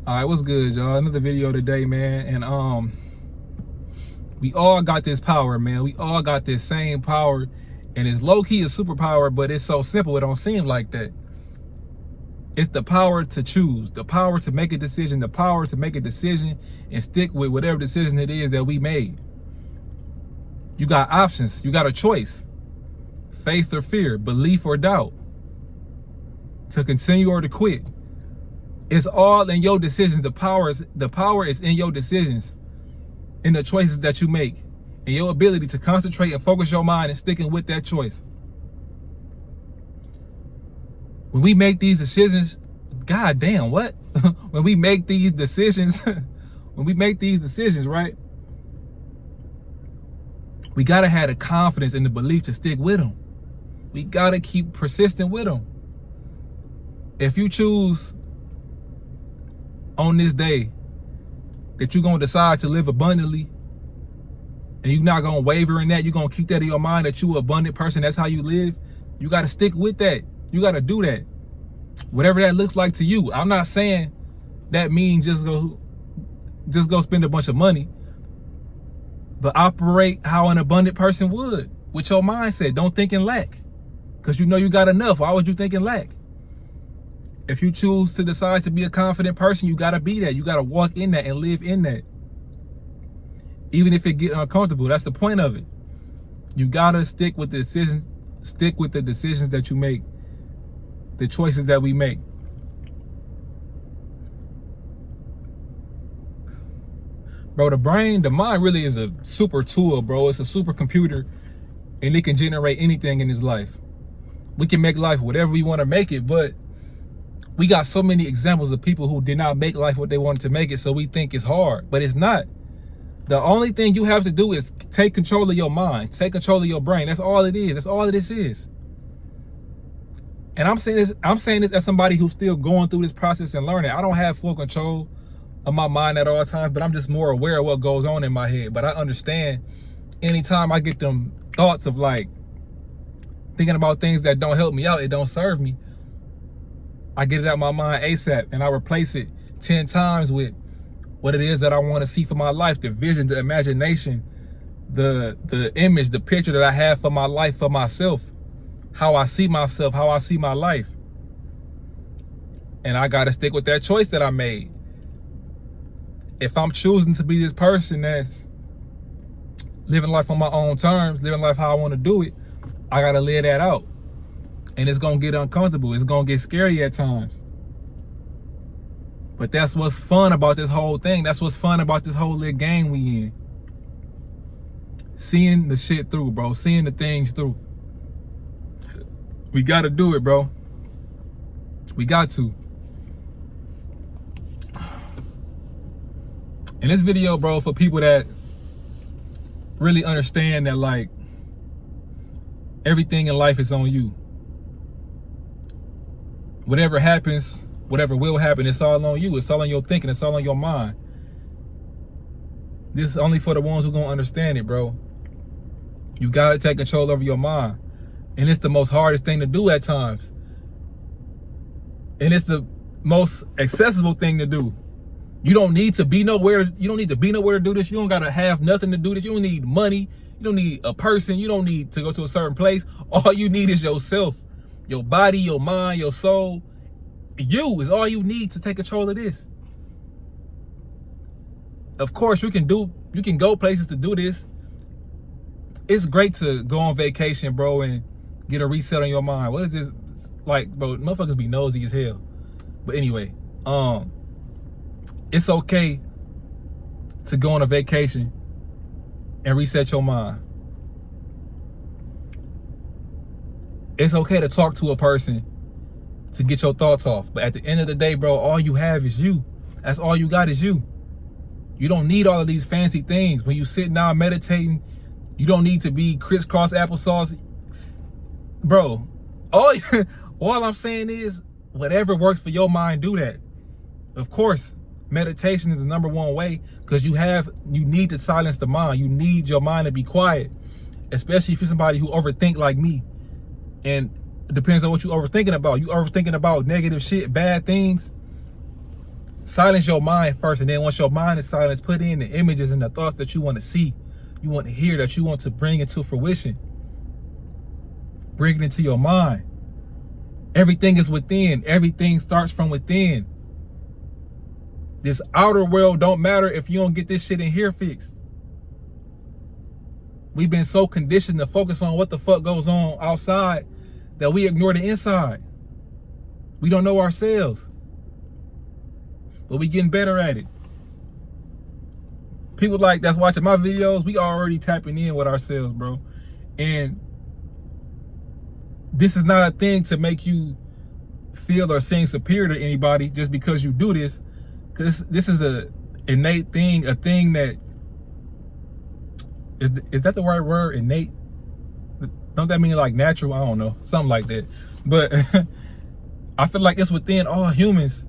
All right, what's good, y'all? Another video today, man. And we all got this power, man. We all got this same power, and it's low-key a superpower, but it's so simple. It don't seem like that. It's the power to choose, the power to make a decision, the power to make a decision and stick with whatever decision it is that we made. You got options. You got a choice. Faith or fear, belief or doubt, to continue or to quit. It's all in your decisions. The power is in your decisions, in the choices that you make, and your ability to concentrate and focus your mind and sticking with that choice. When we make these decisions, God damn, what? When we make these decisions, right? We gotta have the confidence and the belief to stick with them. We gotta keep persistent with them. If you choose on this day that you're gonna decide to live abundantly, and you're not gonna waver in that, you're gonna keep that in your mind that you're an abundant person, that's how you live, you gotta stick with that. You gotta do that. Whatever that looks like to you. I'm not saying that means just go spend a bunch of money, but operate how an abundant person would with your mindset. Don't think in lack, because you know you got enough. Why would you think in lack? If you choose to decide to be a confident person, you gotta be that. You gotta walk in that and live in that. Even if it get uncomfortable, that's the point of it. You gotta stick with the decisions, that you make, the choices that we make. Bro, the mind really is a super tool, bro. It's a super computer, and it can generate anything in this life. We can make life whatever we want to make it, but we got so many examples of people who did not make life what they wanted to make it, so we think it's hard, but it's not. The only thing you have to do is take control of your mind, take control of your brain. That's all it is. That's all this is. And I'm saying this as somebody who's still going through this process and learning. I don't have full control of my mind at all times, but I'm just more aware of what goes on in my head. But I understand anytime I get them thoughts of like thinking about things that don't help me out, it don't serve me, I get it out of my mind ASAP, and I replace it 10 times with what it is that I want to see for my life, the vision, the imagination, the image, the picture that I have for my life, for myself, how I see myself, how I see my life. And I got to stick with that choice that I made. If I'm choosing to be this person that's living life on my own terms, living life how I want to do it, I got to live that out. And it's going to get uncomfortable. It's going to get scary at times. But that's what's fun about this whole thing. That's what's fun about this whole little game we in. Seeing the shit through, bro. Seeing the things through. We got to do it, bro. We got to. In this video, bro, for people that really understand that, like, everything in life is on you. Whatever happens, whatever will happen, it's all on you. It's all on your thinking. It's all on your mind. This is only for the ones who gonna understand it, bro. You gotta take control over your mind. And it's the most hardest thing to do at times. And it's the most accessible thing to do. You don't need to be nowhere. You don't need to be nowhere to do this. You don't gotta have nothing to do this. You don't need money. You don't need a person. You don't need to go to a certain place. All you need is yourself. Your body, your mind, your soul. You is all you need to take control of this. Of course, you can go places to do this. It's great to go on vacation, bro, and get a reset on your mind. What is this? Like, bro, motherfuckers be nosy as hell. But anyway, it's okay to go on a vacation and reset your mind. It's okay to talk to a person to get your thoughts off. But at the end of the day, bro, all you have is you. That's all you got is you. You don't need all of these fancy things. When you sit down meditating, you don't need to be crisscross applesauce. Bro, all I'm saying is whatever works for your mind, do that. Of course, meditation is the #1 way, because you need to silence the mind. You need your mind to be quiet, especially if you're somebody who overthink like me. And it depends on what you're overthinking about. You overthinking about negative shit, bad things, Silence your mind first, and then once your mind is silenced, put in the images and the thoughts that you want to see, you want to hear, that you want to bring into fruition. Bring it into your mind. Everything is within. Everything starts from within. This outer world don't matter if you don't get this shit in here fixed. We've been so conditioned to focus on what the fuck goes on outside that we ignore the inside. We don't know ourselves. But we getting better at it. People like that's watching my videos, we already tapping in with ourselves, bro. And this is not a thing to make you feel or seem superior to anybody just because you do this. Because this is a innate thing, a thing that is that the right word? Innate? Don't that mean like natural? I don't know, something like that. But I feel like it's within all humans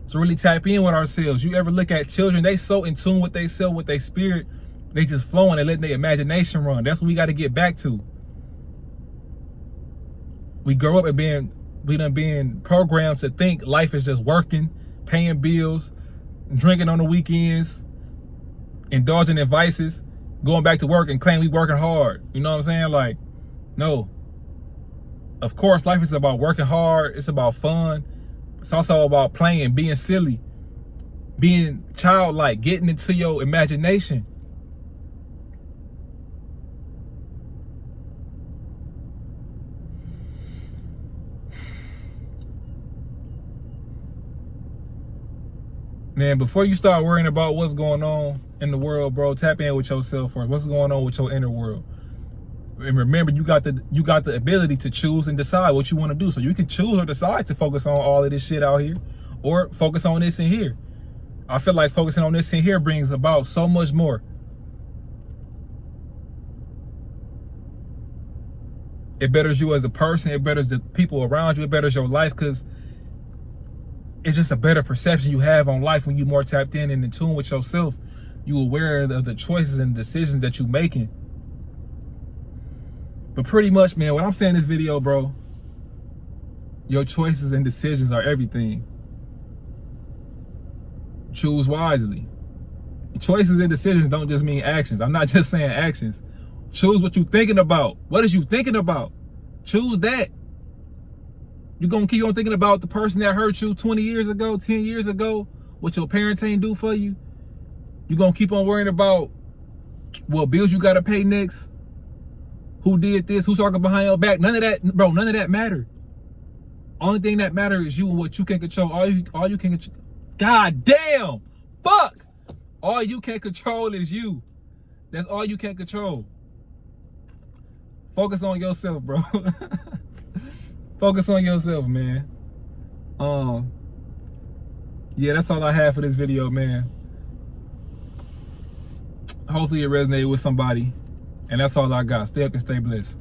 to really tap in with ourselves. You ever look at children, they so in tune with themselves, with their spirit, they just flowing and letting their imagination run. That's what we got to get back to. We grow up and we done being programmed to think life is just working, paying bills, drinking on the weekends, indulging in vices, going back to work and claim we working hard. You know what I'm saying? Like, no. Of course, life is about working hard. It's about fun. It's also about playing, being silly, being childlike, getting into your imagination. Man, before you start worrying about what's going on in the world, bro, tap in with yourself first. What's going on with your inner world? And remember, you got the ability to choose and decide what you want to do. So you can choose or decide to focus on all of this shit out here, or focus on this in here. I feel like focusing on this in here brings about so much more. It betters you as a person. It betters the people around you. It betters your life, because it's just a better perception you have on life when you're more tapped in and in tune with yourself. You're aware of the choices and decisions that you're making. But pretty much, man, what I'm saying in this video, bro, your choices and decisions are everything. Choose wisely. Choices and decisions don't just mean actions. I'm not just saying actions. Choose what you're thinking about. What is you thinking about? Choose that. You're going to keep on thinking about the person that hurt you 20 years ago, 10 years ago, what your parents ain't do for you. You're going to keep on worrying about what bills you got to pay next. Who did this? Who's talking behind your back? None of that, bro, none of that matter. Only thing that matters is you and what you can control. All you can control. God damn. Fuck. All you can control is you. That's all you can control. Focus on yourself, bro. Focus on yourself, man. Yeah, that's all I have for this video, man. Hopefully it resonated with somebody. And that's all I got. Stay up and stay blessed.